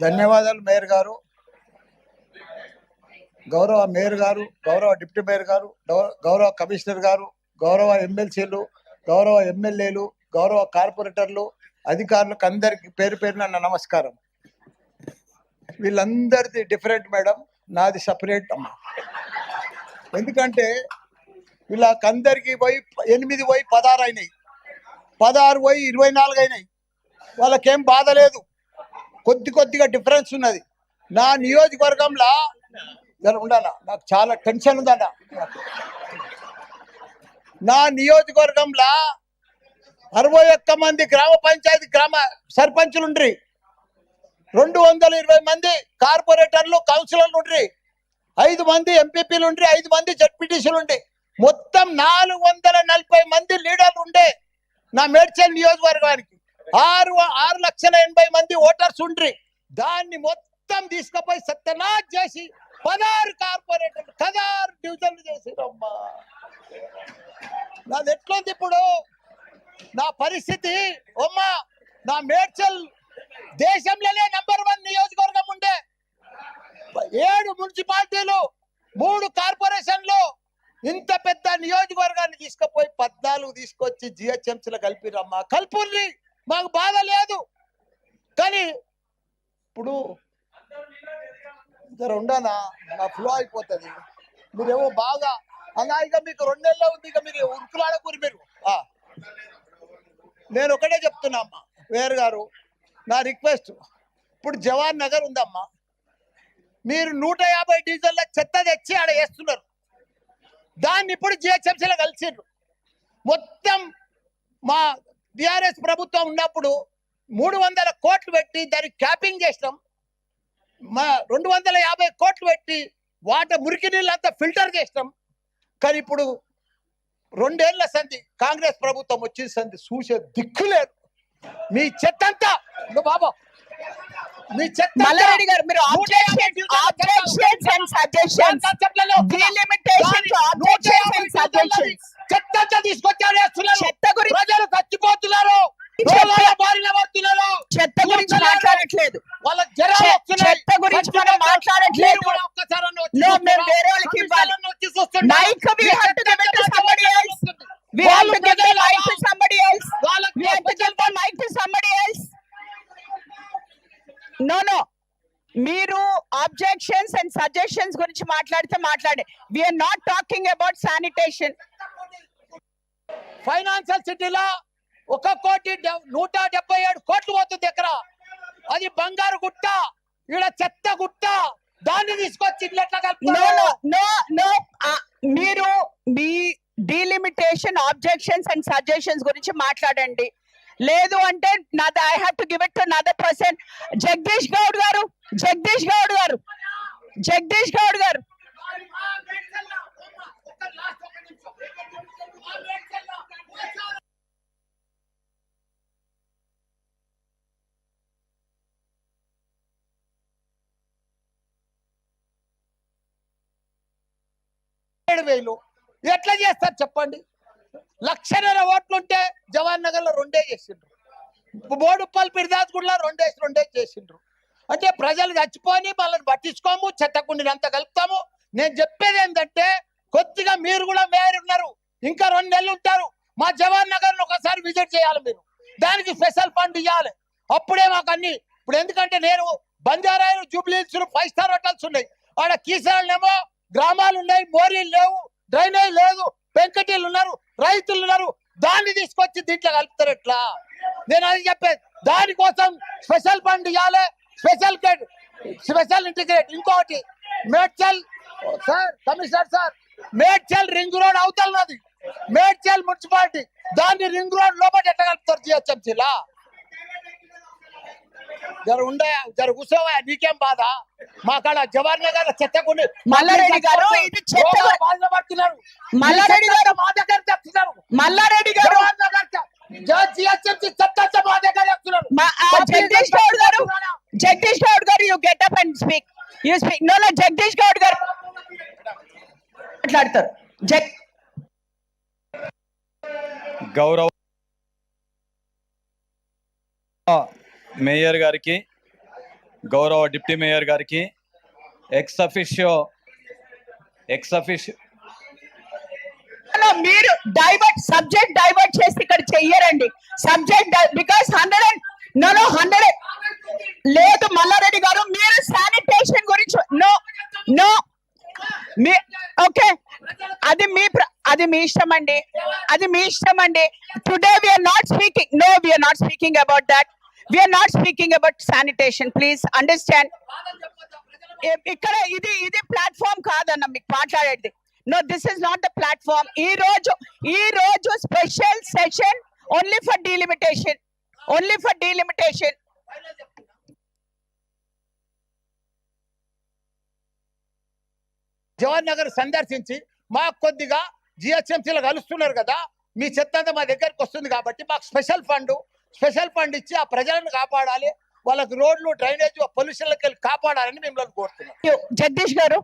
ధన్యవాదాలు మేయర్ గారు, గౌరవ మేయర్ గారు, గౌరవ డిప్యూటీ మేయర్ గారు, గౌరవ కమిషనర్ గారు, గౌరవ ఎమ్మెల్సీలు, గౌరవ ఎమ్మెల్యేలు, గౌరవ కార్పొరేటర్లు, అధికారులకు అందరికి పేరు పేరున నా నమస్కారం. వీళ్ళందరిది డిఫరెంట్ మేడం, నాది సపరేట్ అమ్మ. ఎందుకంటే వీళ్ళకందరికి పోయి 8 పోయి 16 అయినాయి, 16 పోయి 24 అయినాయి. వాళ్ళకేం బాధ లేదు, కొద్దిగా డిఫరెన్స్ ఉన్నది. నా నియోజకవర్గంలో ఉండాలా, నాకు చాలా టెన్షన్ ఉందన్న. నా నియోజకవర్గంలో 61 మంది గ్రామ పంచాయతీ సర్పంచులు ఉండ్రి, 220 మంది కార్పొరేటర్లు కౌన్సిలర్లు ఉండ్రి, 5 మంది ఎంపీపీలు ఉండ్రి, 5 మంది జడ్పీటీసీలు ఉండి, మొత్తం 440 మంది లీడర్లు ఉండే నా మేడ్చల్ నియోజకవర్గానికి. 6,80,000 మంది ఓటర్స్ ఉండ్రి. దాన్ని మొత్తం తీసుకుపోయి సత్యనాథ్ చేసి 16 కార్పొరేటర్లు 16 డివిజన్లు చేసిరమ్మా. నాది ఎట్లుంది ఇప్పుడు నా పరిస్థితి అమ్మా? నా మేడ్చల్ దేశంలోనే నంబర్ 1 నియోజకవర్గం ఉండే, 7 మున్సిపాలిటీలు, 3 కార్పొరేషన్లు, ఇంత పెద్ద నియోజకవర్గాన్ని తీసుకుపోయి 14 తీసుకొచ్చి జిహెచ్ఎంసీలో కలిపిరమ్మా. కల్పుల్ని, మాకు బాధ లేదు. కానీ ఇప్పుడు జర ఉండనా, నా ఫ్లో అయిపోతుంది. మీరేమో బాగా అలా, ఇక మీకు 2 నెలలు ఉంది, ఇక మీరు ఉరుకులాడకూరి. మీరు నేను ఒకటే చెప్తున్నా అమ్మా వేరు గారు, నా రిక్వెస్ట్, ఇప్పుడు జవాన్ నగర్ ఉందమ్మా, మీరు 150 డీజిల్ల చెత్త తెచ్చి ఆడ వేస్తున్నారు. దాన్ని ఇప్పుడు జిహెచ్ఎంసీలో కలిసిర్రు. మొత్తం మా టిఆర్ఎస్ ప్రభుత్వం ఉన్నప్పుడు 300 కోట్లు పెట్టి దానికి క్యాపింగ్ చేసినాం. మా 250 కోట్లు పెట్టి మురికి నీళ్ళు అంతా ఫిల్టర్ చేసినాం. కానీ ఇప్పుడు 2 ఏళ్ల సంధి కాంగ్రెస్ ప్రభుత్వం వచ్చిన సంధి చూసే దిక్కు లేదు. మీ చెత్త అంతా బాబా, మీ చెత్త మల్లారెడ్డి గారు, మీరు చెత్త తీసుకొచ్చారు, చెత్త గురించి ప్రజలు చచ్చిపోతున్నారు, చెత్త గురించి మాట్లాడట్లేదు, వాళ్ళకి చెత్త గురించి మనం మాట్లాడట్లేదు. మేము వేరే వాళ్ళకి ఇవ్వాలి mic. We have to give it to somebody else. We have to give the mic to somebody else. We have to give the mic to somebody else. No. మీరు ఆబ్జెక్షన్స్ అండ్ సజెషన్స్ గురించి మాట్లాడితే మాట్లాడే. We are not talking about sanitation. Financial సిటీలో 1,177 కోట్లు పోతుంది ఎకరా. అది బంగారు గుట్ట, ఈడ చెత్త గుట్ట. దాన్ని తీసుకొచ్చి మీరు మీ డీలిమిటేషన్, ఆబ్జెక్షన్స్ అండ్ సజెషన్స్ గురించి మాట్లాడండి. లేదు అంటే I have to give it to another person. Jagadish Goud గారు ఎట్లా చేస్తారు చెప్పండి? 1,00,000 ఓట్లుంటే జవహర్ నగర్ లో 2 చేసిండ్రు, బోడుప్పల్ పిర్దాస్ గుడిలో 2 చేసిండ్రు. అంటే ప్రజలు చచ్చిపోని వాళ్ళని పట్టించుకోము, చెత్తకుండినంత కలుపుతాము. నేను చెప్పేది ఏంటంటే, కొద్దిగా మీరు కూడా మేయర్ ఉన్నారు, ఇంకా 2 నెలలు ఉంటారు. మా జవహర్ నగర్ ఒకసారి విజిట్ చేయాలి మీరు, దానికి స్పెషల్ ఫండ్ ఇవ్వాలి. అప్పుడే మాకు అన్ని. ఇప్పుడు ఎందుకంటే నేను బంజారాలు, జూబ్లీహిల్స్ 5 స్టార్ హోటల్స్ ఉన్నాయి, ఆడ కీసరాళ్ళేమో గ్రామాలు ఉన్నాయి, మోరీలు లేవు, డ్రైనేజ్ లేదు, పెంకటీలు ఉన్నారు, రైతులు ఉన్నారు. దాన్ని తీసుకొచ్చి దీంట్లో కలుపుతారు ఎట్లా? నేను అది చెప్పేది. దానికోసం స్పెషల్ ఫండ్ ఇవ్వాలి, స్పెషల్ ఇంటిగ్రేట్. ఇంకొకటి, Medchal sir, commissioner sir, Medchal ring road అవతలది మేడ్చల్ మున్సిపాలిటీ, దాన్ని రింగ్ రోడ్ లోపల ఎట్లా కలుపుతారు జిహెచ్ఎంసీలా? జర కూర్చోవా, నీకేం బాధ? మా కాడ జవహర్ నగర్ చెత్తకుండి మల్లారెడ్డి గారు, ఇది బాధపడుతున్నారు. మల్లారెడ్డి గారు మా దగ్గర చెప్తున్నారు. మల్లారెడ్డి గారు, జగదీష్ గౌడ్ గారు, you get up and speak. You speak. No, Jagadish Goud గారు మాట్లాడతారు. గౌరవ మేయర్ గారికి, గౌరవ డిప్యూటీ మేయర్ గారికి ఎక్స్ అఫిషియో మీరు సబ్జెక్ట్ డైవర్ట్ చేసి ఇక్కడ చెయ్యరండి. సబ్జెక్ట్ బికాస్ 100 లేదు మల్లారెడ్డి గారు, మీరు శానిటేషన్ గురించి నో ఓకే, అది మీ ఇష్టం అండి, అది మీ ఇష్టం అండి. Today we're not speaking about that. We're not speaking about sanitation. Please understand. ఇక్కడ ఇది ప్లాట్ఫామ్ కాదన్న మీకు మాట్లాడేది. No, this is not the platform. ఈ రోజు special session only for delimitation. Jawahar Nagar సందర్శించి మాకు కొద్దిగా జిహెచ్ఎంసీలో కలుస్తున్నారు కదా, మీ చెత్త అంతా మా దగ్గరికి వస్తుంది కాబట్టి మాకు స్పెషల్ ఫండ్ ఇచ్చి ఆ ప్రజలను కాపాడాలి, వాళ్ళకి రోడ్లు డ్రైనేజ్ పొల్యూషన్లకి వెళ్ళి కాపాడాలని మిమ్మల్ని కోరుతున్నాం. జగదీష్ గారు